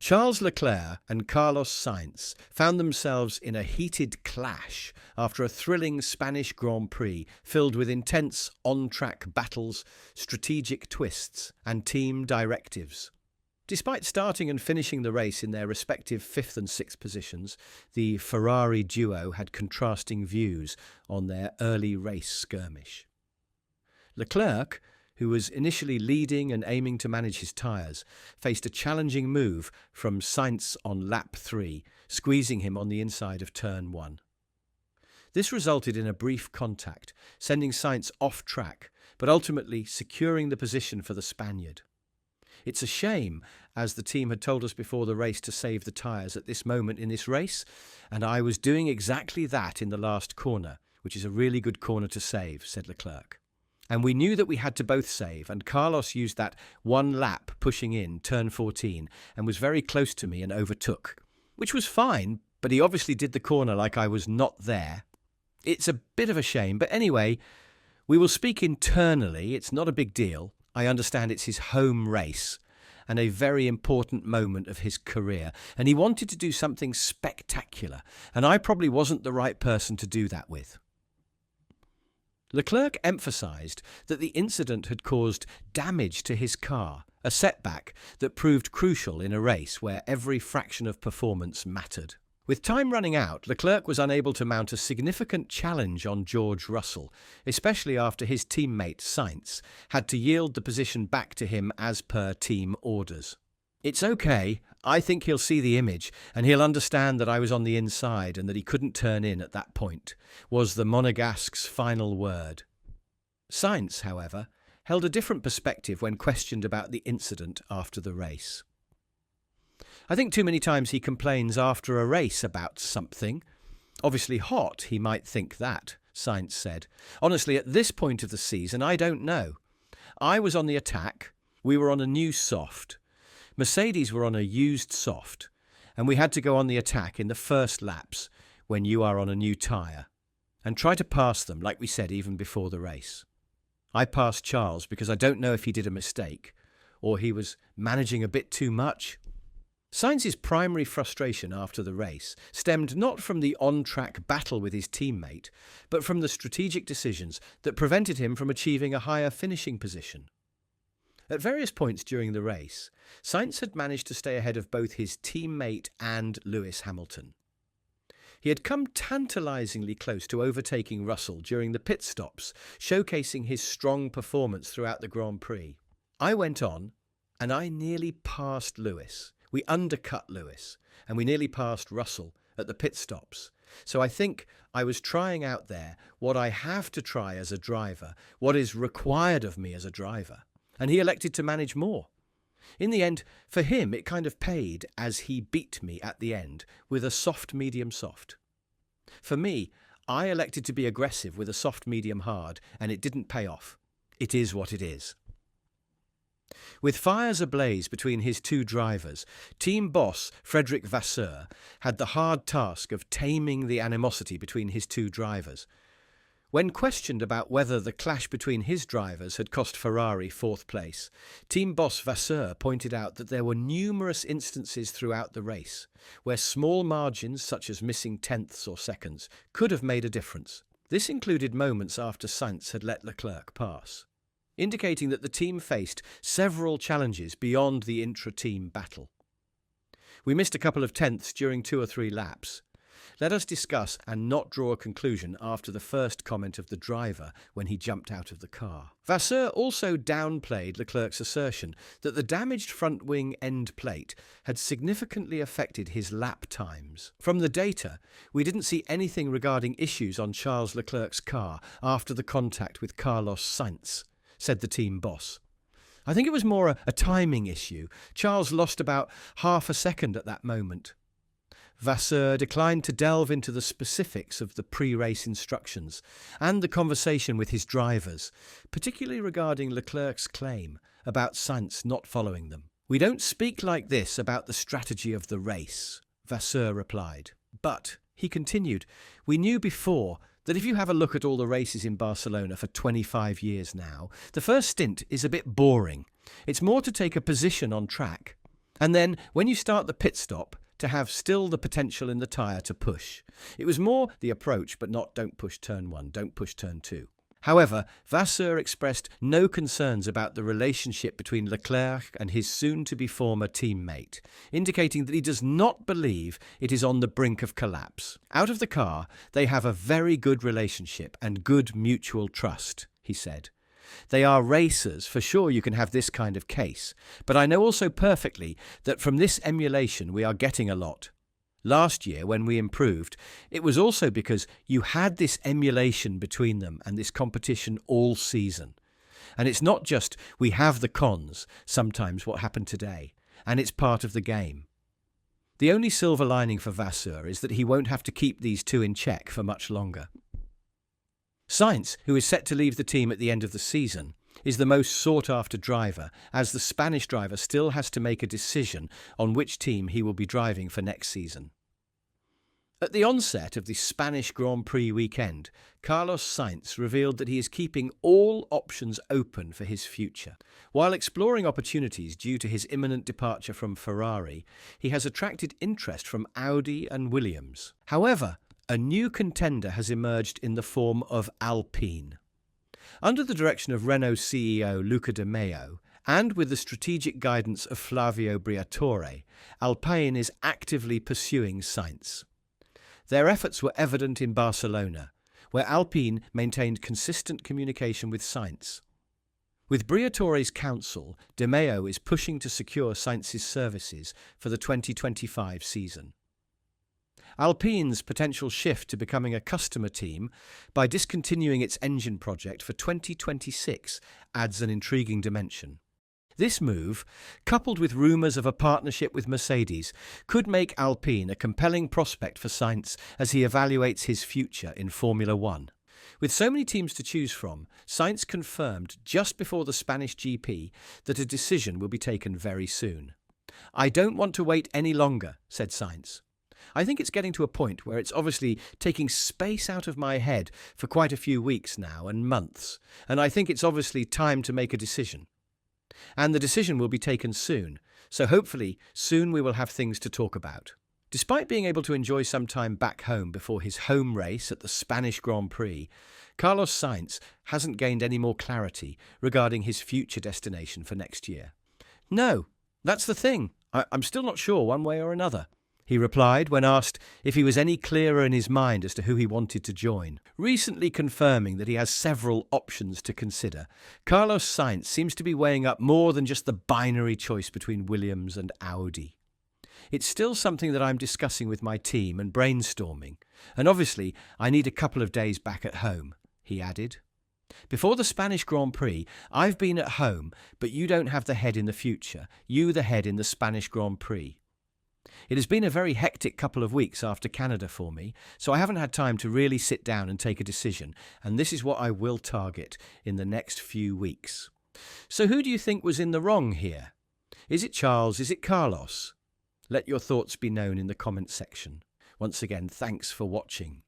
Charles Leclerc and Carlos Sainz found themselves in a heated clash after a thrilling Spanish Grand Prix filled with intense on-track battles, strategic twists, and team directives. Despite starting and finishing the race in their respective 5th and 6th positions, the Ferrari duo had contrasting views on their early race skirmish. Leclerc, who was initially leading and aiming to manage his tyres, faced a challenging move from Sainz on lap 3, squeezing him on the inside of turn 1. This resulted in a brief contact, sending Sainz off track, but ultimately securing the position for the Spaniard. It's a shame, as the team had told us before the race to save the tyres at this moment in this race, and I was doing exactly that in the last corner, which is a really good corner to save, said Leclerc. And we knew that we had to both save, and Carlos used that one lap pushing in, turn 14, and was very close to me and overtook, which was fine, but he obviously did the corner like I was not there. It's a bit of a shame, but anyway, we will speak internally. It's not a big deal. I understand it's his home race and a very important moment of his career, and he wanted to do something spectacular, and I probably wasn't the right person to do that with. Leclerc emphasised that the incident had caused damage to his car, a setback that proved crucial in a race where every fraction of performance mattered. With time running out, Leclerc was unable to mount a significant challenge on George Russell, especially after his teammate Sainz had to yield the position back to him as per team orders. It's okay, I think he'll see the image and he'll understand that I was on the inside and that he couldn't turn in at that point, was the Monegasque's final word. Sainz, however, held a different perspective when questioned about the incident after the race. I think too many times he complains after a race about something. Obviously hot, he might think that, Sainz said. Honestly, at this point of the season, I don't know. I was on the attack, we were on a new soft. Mercedes were on a used soft, and we had to go on the attack in the first laps when you are on a new tyre, and try to pass them, like we said even before the race. I passed Charles because I don't know if he did a mistake, or he was managing a bit too much. Sainz's primary frustration after the race stemmed not from the on-track battle with his teammate, but from the strategic decisions that prevented him from achieving a higher finishing position. At various points during the race, Sainz had managed to stay ahead of both his teammate and Lewis Hamilton. He had come tantalisingly close to overtaking Russell during the pit stops, showcasing his strong performance throughout the Grand Prix. I went on, and I nearly passed Lewis. We undercut Lewis, and we nearly passed Russell at the pit stops. So I think I was trying out there what I have to try as a driver, what is required of me as a driver. And he elected to manage more. In the end, for him, it kind of paid as he beat me at the end with a soft, medium, soft. For me, I elected to be aggressive with a soft, medium, hard, and it didn't pay off. It is what it is. With fires ablaze between his two drivers, team boss Frederick Vasseur had the hard task of taming the animosity between his two drivers. When questioned about whether the clash between his drivers had cost Ferrari 4th place, team boss Vasseur pointed out that there were numerous instances throughout the race where small margins, such as missing tenths or seconds, could have made a difference. This included moments after Sainz had let Leclerc pass, indicating that the team faced several challenges beyond the intra-team battle. We missed a couple of tenths during 2 or 3 laps. Let us discuss and not draw a conclusion after the first comment of the driver when he jumped out of the car. Vasseur also downplayed Leclerc's assertion that the damaged front wing end plate had significantly affected his lap times. From the data, we didn't see anything regarding issues on Charles Leclerc's car after the contact with Carlos Sainz, said the team boss. I think it was more a timing issue. Charles lost about half a second at that moment. Vasseur declined to delve into the specifics of the pre-race instructions and the conversation with his drivers, particularly regarding Leclerc's claim about Sainz not following them. "We don't speak like this about the strategy of the race," Vasseur replied. But, he continued, "we knew before that if you have a look at all the races in Barcelona for 25 years now, the first stint is a bit boring. It's more to take a position on track. And then, when you start the pit stop, to have still the potential in the tyre to push. It was more the approach, but not don't push turn 1, don't push turn 2. However, Vasseur expressed no concerns about the relationship between Leclerc and his soon-to-be former teammate, indicating that he does not believe it is on the brink of collapse. Out of the car, they have a very good relationship and good mutual trust, he said. They are racers, for sure you can have this kind of case, but I know also perfectly that from this emulation we are getting a lot. Last year, when we improved, it was also because you had this emulation between them and this competition all season. And it's not just we have the cons, sometimes what happened today, and it's part of the game. The only silver lining for Vasseur is that he won't have to keep these two in check for much longer. Sainz, who is set to leave the team at the end of the season, is the most sought-after driver, as the Spanish driver still has to make a decision on which team he will be driving for next season. At the onset of the Spanish Grand Prix weekend, Carlos Sainz revealed that he is keeping all options open for his future. While exploring opportunities due to his imminent departure from Ferrari, he has attracted interest from Audi and Williams. However, a new contender has emerged in the form of Alpine. Under the direction of Renault CEO Luca De Meo, and with the strategic guidance of Flavio Briatore, Alpine is actively pursuing Sainz. Their efforts were evident in Barcelona, where Alpine maintained consistent communication with Sainz. With Briatore's counsel, De Meo is pushing to secure Sainz's services for the 2025 season. Alpine's potential shift to becoming a customer team by discontinuing its engine project for 2026 adds an intriguing dimension. This move, coupled with rumours of a partnership with Mercedes, could make Alpine a compelling prospect for Sainz as he evaluates his future in Formula One. With so many teams to choose from, Sainz confirmed just before the Spanish GP that a decision will be taken very soon. "I don't want to wait any longer," said Sainz. "I think it's getting to a point where it's obviously taking space out of my head for quite a few weeks now and months, and I think it's obviously time to make a decision. And the decision will be taken soon, so hopefully soon we will have things to talk about." Despite being able to enjoy some time back home before his home race at the Spanish Grand Prix, Carlos Sainz hasn't gained any more clarity regarding his future destination for next year. "No, that's the thing. I'm still not sure one way or another," he replied when asked if he was any clearer in his mind as to who he wanted to join. Recently confirming that he has several options to consider, Carlos Sainz seems to be weighing up more than just the binary choice between Williams and Audi. "It's still something that I'm discussing with my team and brainstorming, and obviously I need a couple of days back at home," he added. "Before the Spanish Grand Prix, I've been at home, but you don't have the head in the future, you the head in the Spanish Grand Prix. It has been a very hectic couple of weeks after Canada for me, so I haven't had time to really sit down and take a decision, and this is what I will target in the next few weeks." So who do you think was in the wrong here? Is it Charles? Is it Carlos? Let your thoughts be known in the comments section. Once again, thanks for watching.